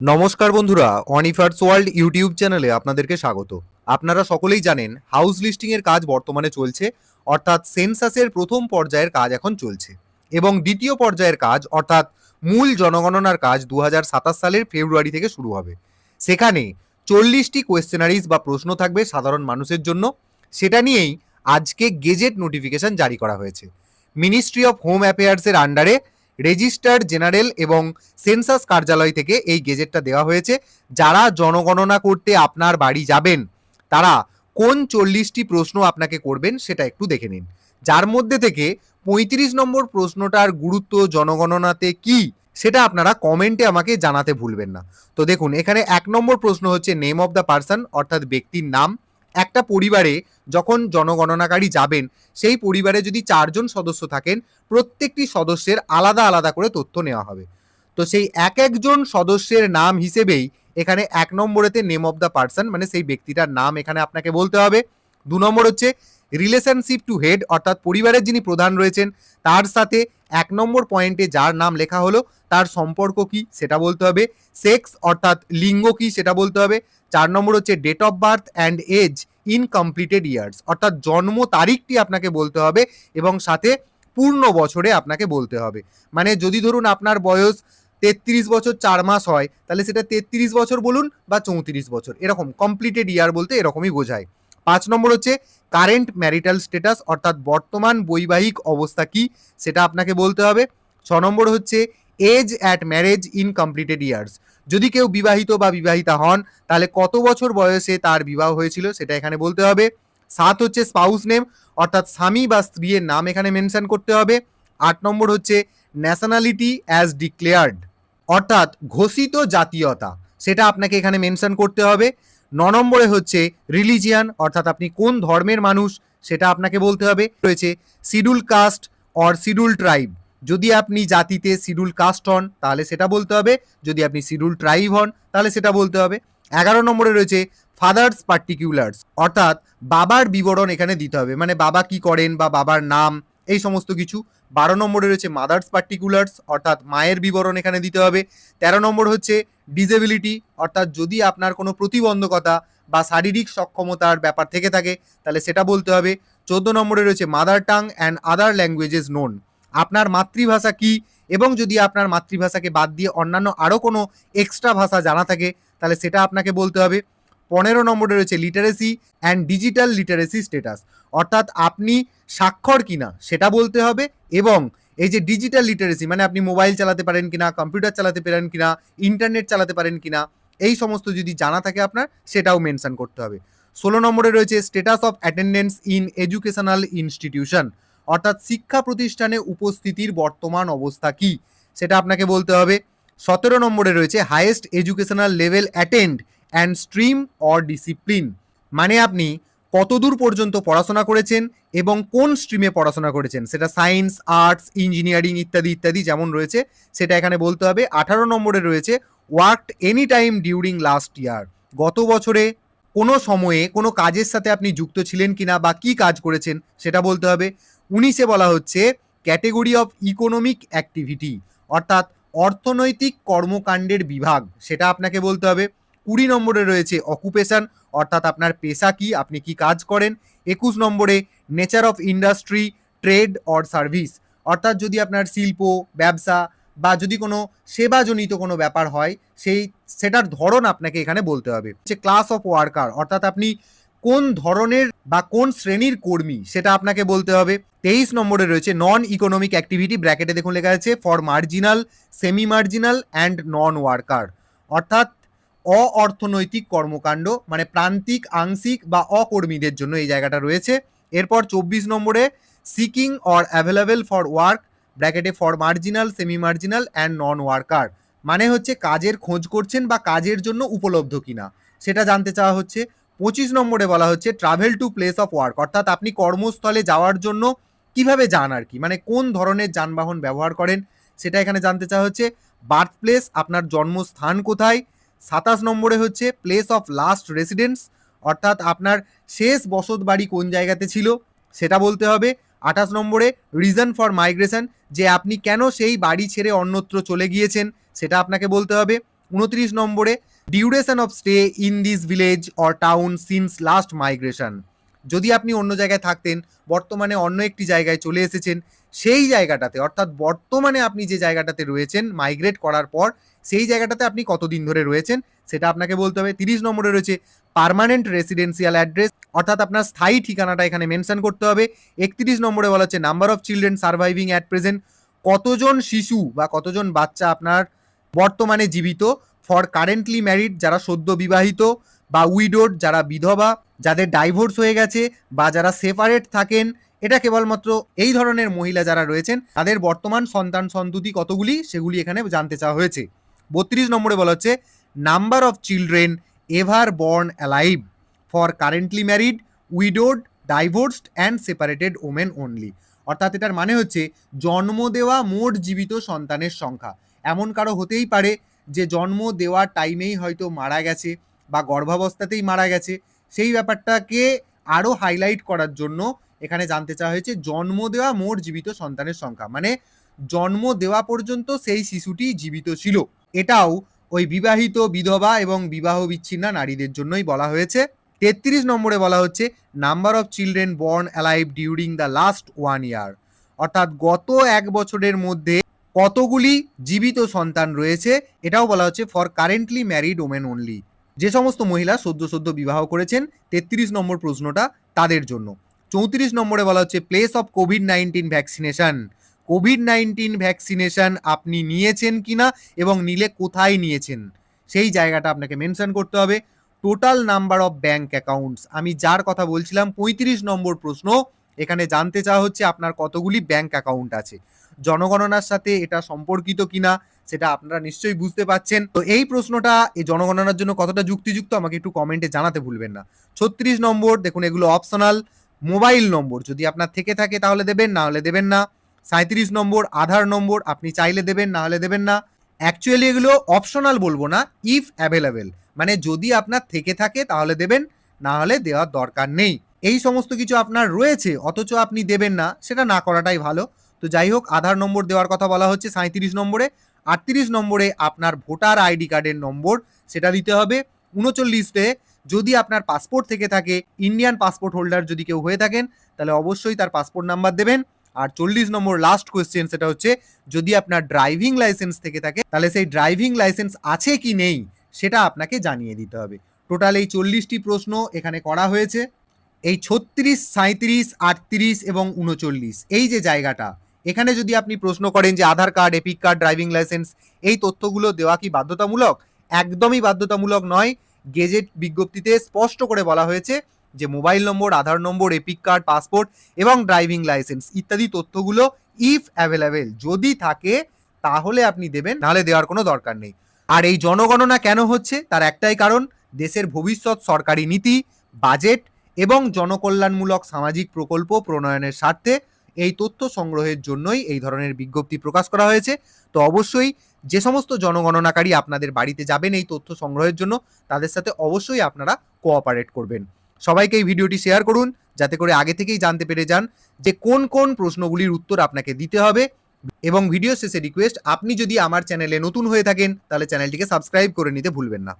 নমস্কার বন্ধুরা, অনিফার্স world YouTube চ্যানেলে আপনাদেরকে স্বাগত। আপনারা সকলেই জানেন হাউস লিস্টিং এর কাজ বর্তমানে চলছে, অর্থাৎ সেন্সাসের প্রথম পর্যায়ের কাজ এখন চলছে এবং দ্বিতীয় পর্যায়ের কাজ অর্থাৎ মূল জনগণনার কাজ 2027 সালের ফেব্রুয়ারি থেকে শুরু হবে। সেখানে 40টি কোয়েশ্চেনারিজ বা প্রশ্ন থাকবে সাধারণ মানুষের জন্য। সেটা নিয়েই আজকে গেজেট নোটিফিকেশন জারি করা হয়েছে। মিনিস্ট্রি অফ হোম অ্যাফেয়ার্সের আন্ডারে রেজিস্ট্রার জেনারেল এবং সেন্সাস কার্যালয় থেকে এই গেজেটটা দেওয়া হয়েছে। যারা জনগণনা করতে আপনার বাড়ি যাবেন তারা কোন 40টি প্রশ্ন আপনাকে করবেন সেটা একটু দেখে নিন। যার মধ্যে থেকে 35 নম্বর প্রশ্নটার গুরুত্ব জনগণনাতে কি সেটা আপনারা কমেন্টে আমাকে জানাতে ভুলবেন না। তো দেখুন, এখানে 1 নম্বর প্রশ্ন হচ্ছে নেম অফ দ্য পার্সন, অর্থাৎ ব্যক্তির নাম। একটা পরিবারে যখন জনগণনাকারী যাবেন, সেই পরিবারে যদি 4 জন সদস্য থাকেন, প্রত্যেকটি সদস্যের আলাদা আলাদা করে তথ্য নেওয়া হবে। তো সেই এক একজন সদস্যের নাম হিসেবেই এখানে 1 নম্বরেতে নেম অফ দ্য পার্সন, মানে সেই ব্যক্তিটার নাম এখানে আপনাকে বলতে হবে। 2 নম্বর হচ্ছে রিলেশনশিপ টু হেড, অর্থাৎ পরিবারের যিনি প্রধান রয়েছেন তার সাথে 1 নম্বর পয়েন্টে যার নাম লেখা হলো তার সম্পর্ক কি সেটা বলতে হবে। সেক্স, অর্থাৎ লিঙ্গ কি সেটা বলতে হবে। 4 নম্বর হচ্ছে date of birth and age in completed years, অর্থাৎ জন্ম তারিখটি আপনাকে বলতে হবে এবং সাথে পূর্ণ বছরে আপনাকে বলতে হবে। মানে যদি ধরুন আপনার বয়স 33 বছর 4 মাস হয়, তাহলে সেটা 33 বছর বলুন বা 34 বছর, এরকম কমপ্লিটেড ইয়ার বলতে এরকমই বোঝায়। 5 নম্বর হচ্ছে কারেন্ট ম্যারিটাল স্ট্যাটাস, অর্থাৎ বর্তমান বৈবাহিক অবস্থা কি সেটা আপনাকে বলতে হবে। 6 নম্বর হচ্ছে age at marriage in completed years, যদি কেউ বিবাহিত বা বিবাহিতা হন তাহলে কত বছর বয়সে তার বিবাহ হয়েছিল সেটা এখানে বলতে হবে। 7 হচ্ছে স্পাউস নেম, অর্থাৎ স্বামী বা স্ত্রীর নাম এখানে মেনশন করতে হবে। 8 নম্বর হচ্ছে ন্যাশনালিটি অ্যাজ ডিক্লেয়ার্ড, অর্থাৎ ঘোষিত জাতীয়তা, সেটা আপনাকে এখানে মেনশন করতে হবে। 9 নম্বরে হচ্ছে রিলিজিয়ান, অর্থাৎ আপনি কোন ধর্মের মানুষ সেটা আপনাকে বলতে হবে। রয়েছে schedule caste or schedule tribe, যদি আপনি জাতিতে শিডিউল কাস্ট হন তাহলে সেটা বলতে হবে, যদি আপনি শিডিউল ট্রাইব হন তাহলে সেটা বলতে হবে। 11 নম্বরে রয়েছে ফাদার্স পার্টিকুলার্স, অর্থাৎ বাবার বিবরণ এখানে দিতে হবে, মানে বাবা কি করেন বা বাবার নাম এই সমস্ত কিছু। 12 নম্বরে রয়েছে মাদার্স পার্টিকুলার্স, অর্থাৎ মায়ের বিবরণ এখানে দিতে হবে। 13 নম্বর হচ্ছে ডিসেবিলিটি, অর্থাৎ যদি আপনার কোনো প্রতিবন্ধকতা বা শারীরিক সক্ষমতার ব্যাপার থেকে থাকে তাহলে সেটা বলতে হবে। 14 নম্বরে রয়েছে mother tongue and other languages known, আপনার মাতৃভাষা কি এবং যদি আপনার মাতৃভাষাকে বাদ দিয়ে অন্যান্য আরও কোনো এক্সট্রা ভাষা জানা থাকে তাহলে সেটা আপনাকে বলতে হবে। 15 নম্বরে রয়েছে literacy and digital literacy status, অর্থাৎ আপনি স্বাক্ষর কিনা সেটা বলতে হবে এবং এই যে ডিজিটাল লিটারেসি মানে আপনি মোবাইল চালাতে পারেন কিনা, কম্পিউটার চালাতে পারেন কিনা, ইন্টারনেট চালাতে পারেন কিনা, এই সমস্ত যদি জানা থাকে আপনার সেটাও মেনশন করতে হবে। 16 নম্বরে রয়েছে status of attendance in educational institution, অর্থাৎ শিক্ষা প্রতিষ্ঠানে উপস্থিতির বর্তমান অবস্থা কি সেটা আপনাকে বলতে হবে। 17 নম্বরে রয়েছে highest educational level attend and stream or discipline, মানে আপনি কতদূর পর্যন্ত পড়াশোনা করেছেন এবং কোন স্ট্রিমে পড়াশোনা করেছেন, সেটা সায়েন্স, আর্টস, ইঞ্জিনিয়ারিং ইত্যাদি ইত্যাদি যেমন রয়েছে সেটা এখানে বলতে হবে। 18 নম্বরে রয়েছে worked any time during last year, গত বছরে কোনো সময়ে কোনো কাজের সাথে আপনি যুক্ত ছিলেন কিনা বা কি কাজ করেছেন সেটা বলতে হবে। 19-এ বলা হচ্ছে ক্যাটেগরি অফ ইকোনমিক অ্যাক্টিভিটি, অর্থাৎ অর্থনৈতিক কর্মকাণ্ডের বিভাগ, সেটা আপনাকে বলতে হবে। 20 নম্বরে রয়েছে অকুপেশন, অর্থাৎ আপনার পেশা কি, আপনি কি কাজ করেন। 21 নম্বরে nature of industry, trade or service, অর্থাৎ যদি আপনার শিল্প, ব্যবসা বা যদি কোনো সেবাজনিত কোনো ব্যাপার হয় সেটার ধরন আপনাকে এখানে বলতে হবে। হচ্ছে ক্লাস অফ ওয়ার্কার, অর্থাৎ আপনি কোন ধরনের বা কোন শ্রেণীর কর্মী সেটা আপনাকে বলতে হবে। 23 নম্বরে রয়েছে নন ইকোনমিক অ্যাক্টিভিটি, ব্র্যাকেটে দেখুন লেখা আছে for marginal, semi marginal and non worker, অর্থাৎ অর্থনৈতিক কর্মকাণ্ড মানে প্রান্তিক, আংশিক বা অকর্মীদের জন্য এই জায়গাটা রয়েছে। এরপর 24 নম্বরে seeking or available for work, ব্র্যাকেটে for marginal, semi marginal and non worker, মানে হচ্ছে কাজের খোঁজ করছেন বা কাজের জন্য উপলব্ধ কিনা সেটা জানতে চাওয়া হচ্ছে। 25 নম্বরে বলা হচ্ছে travel to place of work, অর্থাৎ আপনি কর্মস্থলে যাওয়ার জন্য কিভাবে যান আর কি, মানে কোন ধরনের যানবাহন ব্যবহার করেন সেটা এখানে জানতে চাওয়া হচ্ছে। বার্থ প্লেস, আপনার জন্মস্থান কোথায়। 27 নম্বরে হচ্ছে প্লেস অফ লাস্ট রেসিডেন্স, অর্থাৎ আপনার শেষ বসত বাড়ি কোন জায়গাতে ছিল সেটা বলতে হবে। 28 নম্বরে রিজন ফর মাইগ্রেশন, যে আপনি কেন সেই বাড়ি ছেড়ে অন্যত্র চলে গিয়েছেন সেটা আপনাকে বলতে হবে। 29 নম্বরে duration of stay in this village or town since last migration. যদি আপনি অন্য জায়গায় থাকতেন, বর্তমানে অন্য একটি জায়গায় চলে এসেছেন, সেই জায়গাটাতে অর্থাৎ বর্তমানে আপনি যে জায়গাটাতে রয়েছেন মাইগ্রেট করার পর সেই জায়গাটাতে আপনি কতদিন ধরে রয়েছেন সেটা আপনাকে বলতে হবে। 30 নম্বরে রয়েছে পার্মানেন্ট রেসিডেন্সিয়াল অ্যাড্রেস, অর্থাৎ আপনার স্থায়ী ঠিকানাটা এখানে মেনশন করতে হবে। 31 নম্বরে বলা হচ্ছে number of children surviving at present, কতজন শিশু বা কতজন বাচ্চা আপনার বর্তমানে জীবিত। ফর কারেন্টলি ম্যারিড, যারা সদ্য বিবাহিত, বা উইডোড, যারা বিধবা, যাদের ডাইভোর্স হয়ে গেছে, বা যারা সেপারেট থাকেন, এটা কেবলমাত্র এই ধরনের মহিলা যারা রয়েছেন তাদের বর্তমান সন্তান সন্ততি কতগুলি সেগুলি এখানে জানতে চাওয়া হয়েছে। 32 নম্বরে বলা হচ্ছে number of children ever born alive for currently married, widowed, divorced and separated women only. অর্থাৎ এটার মানে হচ্ছে জন্ম দেওয়া মোট জীবিত সন্তানের সংখ্যা। এমন কারো হতেই পারে যে জন্ম দেওয়ার টাইমেই হয়তো মারা গেছে বা গর্ভাবস্থাতেই মারা গেছে, সেই ব্যাপারটাকে আরও হাইলাইট করার জন্য এখানে জানতে চাওয়া হয়েছে জন্ম দেওয়া মোট জীবিত সন্তানের সংখ্যা, মানে জন্ম দেওয়া পর্যন্ত সেই শিশুটি জীবিত ছিল। এটাও ওই বিবাহিত, বিধবা এবং বিবাহ বিচ্ছিন্না নারীদের জন্যই বলা হয়েছে। 33 নম্বরে বলা হচ্ছে number of children born alive during the last 1 year, অর্থাৎ গত 1 বছরের মধ্যে কতগুলি জীবিত সন্তান রয়েছে, এটাও বলা হচ্ছে for currently married women only, যে সমস্ত মহিলা সদ্য বিবাহ করেছেন 33 নম্বর প্রশ্নটা তাদের জন্য। 34 নম্বরে বলা হচ্ছে place of COVID-19 vaccination, COVID-19 vaccination আপনি নিয়েছেন কিনা এবং নিলে কোথায় নিয়েছেন সেই জায়গাটা আপনাকে মেনশন করতে হবে। Total number of bank accounts, আমি যার কথা বলছিলাম 35 নম্বর প্রশ্ন, এখানে জানতে চাওয়া হচ্ছে আপনার কতগুলি ব্যাংক অ্যাকাউন্ট আছে। জনগণনার সাথে এটা সম্পর্কিত কিনা সেটা আপনারা নিশ্চয়ই বুঝতে পাচ্ছেন। তো এই প্রশ্নটা এই জনগণনার জন্য কতটা যুক্তিযুক্ত আমাকে একটু কমেন্টে জানাতে ভুলবেন না। 36 নম্বর, দেখুন এগুলো অপশনাল। মোবাইল নম্বর যদি আপনার থেকে থাকে তাহলে দেবেন, না হলে দেবেন না। 37 নম্বর আধার নম্বর, আপনি চাইলে দেবেন, না হলে দেবেন না। অ্যাকচুয়ালি এগুলো অপশনাল বলবো না, ইফ অ্যাভেলেবেল, মানে যদি আপনার থেকে থাকে তাহলে দেবেন, না হলে দেওয়ার দরকার নেই। এই সমস্ত কিছু আপনার রয়েছে অথচ আপনি দেবেন না, সেটা না করাটাই ভালো। তো যাই হোক, আধার নম্বর দেওয়ার কথা বলা হচ্ছে 37 নম্বরে। 38 নম্বরে আপনার ভোটার আইডি কার্ডের নম্বর সেটা দিতে হবে। 39-এ যদি আপনার পাসপোর্ট থেকে থাকে, ইন্ডিয়ান পাসপোর্ট হোল্ডার যদি কেউ হয়ে থাকেন তাহলে অবশ্যই তার পাসপোর্ট নাম্বার দেবেন। আর 40 নম্বর লাস্ট কোয়েশ্চেন, সেটা হচ্ছে যদি আপনার ড্রাইভিং লাইসেন্স থেকে থাকে তাহলে সেই ড্রাইভিং লাইসেন্স আছে কি নেই সেটা আপনাকে জানিয়ে দিতে হবে। টোটাল এই 40টি প্রশ্ন এখানে করা হয়েছে। এই 36, 37, 38 এবং 39 এই যে জায়গাটা, এখানে যদি আপনি প্রশ্ন করেন যে Aadhaar card, EPIC card, driving licence এই তথ্যগুলো দেওয়া কি বাধ্যতামূলক, একদমই বাধ্যতামূলক নয়। গেজেট বিজ্ঞপ্তিতে স্পষ্ট করে বলা হয়েছে যে মোবাইল নম্বর, আধার নম্বর, এপিক কার্ড, পাসপোর্ট এবং ড্রাইভিং লাইসেন্স ইত্যাদি তথ্যগুলো ইফ অ্যাভেলেবেল যদি থাকে তাহলে আপনি দেবেন, নাহলে দেওয়ার কোনো দরকার নেই। আর এই জনগণনা কেন হচ্ছে তার একটাই কারণ, দেশের ভবিষ্যৎ সরকারি নীতি, বাজেট এবং জনকল্যাণমূলক সামাজিক প্রকল্প প্রণয়নের স্বার্থে এই তথ্য সংগ্রহের জন্যই এই ধরনের বিজ্ঞপ্তি প্রকাশ করা হয়েছে। তো অবশ্যই যে সমস্ত জনগণনাকারী আপনাদের বাড়িতে যাবেন এই তথ্য সংগ্রহের জন্য, তাদের সাথে অবশ্যই আপনারা কোঅপারেট করবেন। সবাইকে এই ভিডিওটি শেয়ার করুন যাতে করে আগে থেকেই জানতে পেরে যান যে কোন কোন প্রশ্নগুলির উত্তর আপনাকে দিতে হবে। এবং ভিডিও শেষে রিকোয়েস্ট, আপনি যদি আমার চ্যানেলে নতুন হয়ে থাকেন তাহলে চ্যানেলটিকে সাবস্ক্রাইব করে নিতে ভুলবেন না।